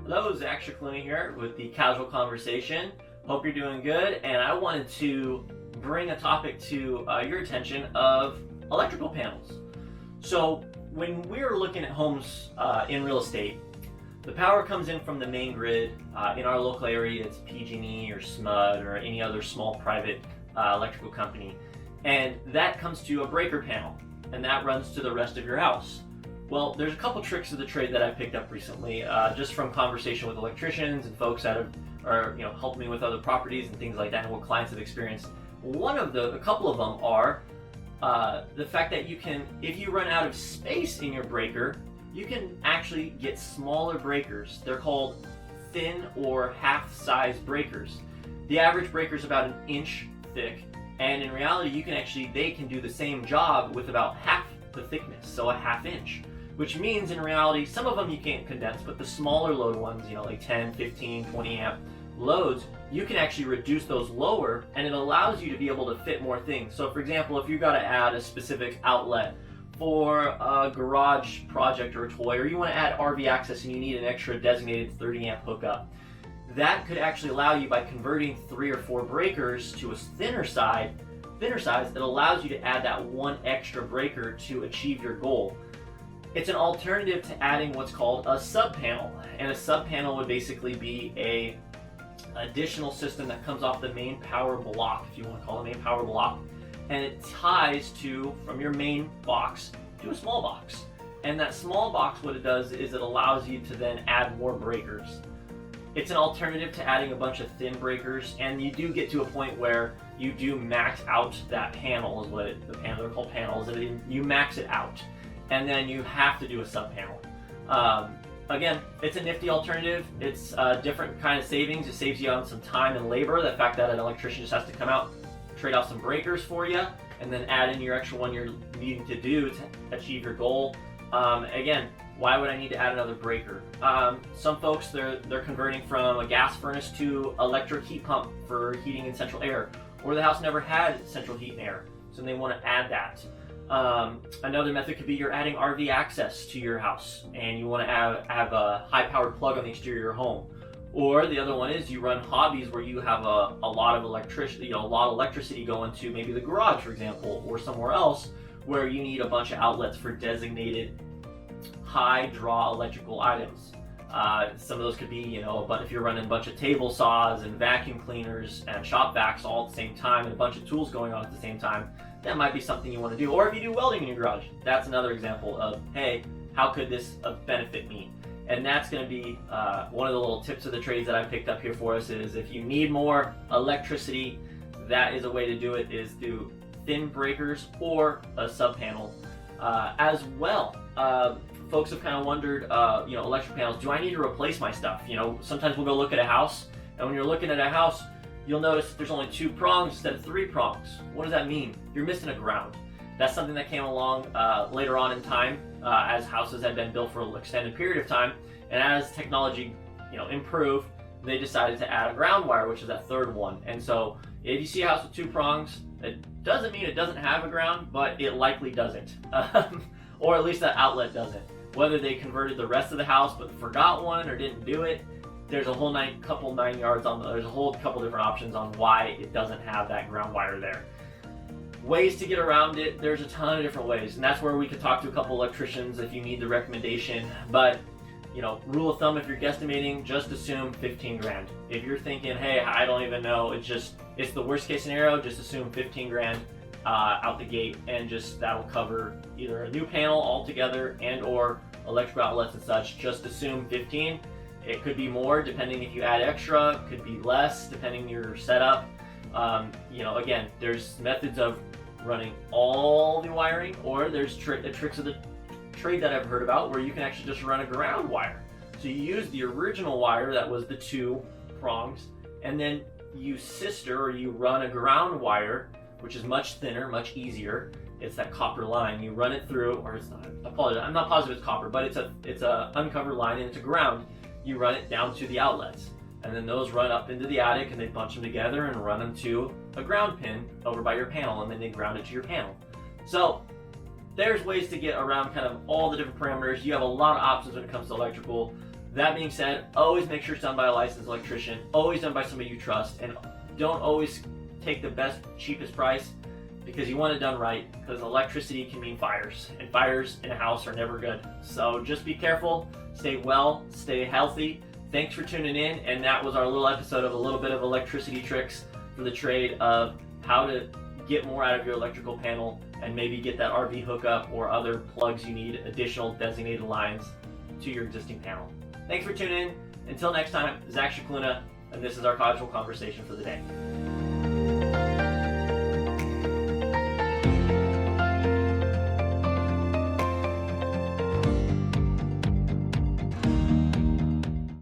Hello, Zach Cicluna here with the Casual Conversation. Hope you're doing good, and I wanted to bring a topic to your attention of electrical panels. So when we're looking at homes in real estate, the power comes in from the main grid. In our local area, it's PG&E or SMUD or any other small private electrical company, and that comes to a breaker panel, and that runs to the rest of your house. Well, there's a couple tricks of the trade that I've picked up recently, just from conversation with electricians and folks that are helping me with other properties and things like that, and what clients have experienced. A couple of them are the fact that you can, if you run out of space in your breaker, you can actually get smaller breakers. They're called thin or half-size breakers. The average breaker is about 1 inch thick, and in reality, they can do the same job with about half the thickness, so a 1/2 inch. Which means in reality, some of them you can't condense, but the smaller load ones, like 10, 15, 20 amp loads, you can actually reduce those lower, and it allows you to be able to fit more things. So for example, if you've got to add a specific outlet for a garage project or a toy, or you want to add RV access and you need an extra designated 30 amp hookup, that could actually allow you, by converting 3 or 4 breakers to a thinner size, it allows you to add that one extra breaker to achieve your goal. It's an alternative to adding what's called a sub-panel, and a sub-panel would basically be a additional system that comes off the main power block, if you want to call it main power block, and it ties from your main box to a small box. And that small box, what it does is it allows you to then add more breakers. It's an alternative to adding a bunch of thin breakers, and you do get to a point where you do max out that panel, they're called panels, and you max it out, and then you have to do a sub panel. Again, it's a nifty alternative. It's a different kind of savings. It saves you on some time and labor. The fact that an electrician just has to come out, trade out some breakers for you, and then add in your extra one you're needing to do to achieve your goal. Again, why would I need to add another breaker? Some folks, they're converting from a gas furnace to electric heat pump for heating and central air, or the house never had central heat and air, so they want to add that. Another method could be you're adding RV access to your house, and you want to have a high-powered plug on the exterior of your home. Or the other one is you run hobbies where you have a lot of electricity going to maybe the garage, for example, or somewhere else where you need a bunch of outlets for designated high draw electrical items. Some of those could be, but if you're running a bunch of table saws and vacuum cleaners and shop vacs all at the same time, and a bunch of tools going on at the same time, that might be something you want to do. Or if you do welding in your garage, that's another example of, hey, how could this benefit me? And that's going to be one of the little tips of the trades that I picked up here for us is, if you need more electricity, that is a way to do it, is through thin breakers or a sub panel as well. Folks have kind of wondered, electric panels, do I need to replace my stuff? Sometimes we'll go look at a house, and when you're looking at a house, you'll notice there's only 2 prongs instead of 3 prongs. What does that mean? You're missing a ground. That's something that came along later on in time as houses had been built for an extended period of time, and as technology, improved, they decided to add a ground wire, which is that 3rd one. And so, if you see a house with 2 prongs, it doesn't mean it doesn't have a ground, but it likely doesn't, or at least that outlet doesn't. Whether they converted the rest of the house but forgot one or didn't do it, there's a whole couple 9 yards there's a whole couple different options on why it doesn't have that ground wire there. Ways to get around it, there's a ton of different ways, and that's where we could talk to a couple electricians if you need the recommendation. But rule of thumb, if you're guesstimating, just assume 15 grand. If you're thinking, hey, I don't even know, it's the worst case scenario, just assume 15 grand out the gate, and that'll cover either a new panel altogether and or electrical outlets and such. Just assume 15. It could be more depending if you add extra, could be less depending on your setup. Again, there's methods of running all the wiring, or there's tricks of the trade that I've heard about where you can actually just run a ground wire. So you use the original wire that was the 2 prongs, and then you run a ground wire, which is much thinner, much easier. It's that copper line. You run it through, or it's not, I apologize, I'm not positive it's copper, but it's a uncovered line, and it's a ground. You run it down to the outlets, and then those run up into the attic, and they bunch them together and run them to a ground pin over by your panel, and then they ground it to your panel. So there's ways to get around kind of all the different parameters. You have a lot of options when it comes to electrical. That being said, always make sure it's done by a licensed electrician, always done by somebody you trust, and don't always take the best, cheapest price, because you want it done right, because electricity can mean fires, and fires in a house are never good. So just be careful, stay well, stay healthy. Thanks for tuning in, and that was our little episode of a little bit of electricity tricks for the trade of how to get more out of your electrical panel and maybe get that RV hookup or other plugs you need, additional designated lines to your existing panel. Thanks for tuning in. Until next time, Zach Shikluna, and this is our casual conversation for the day.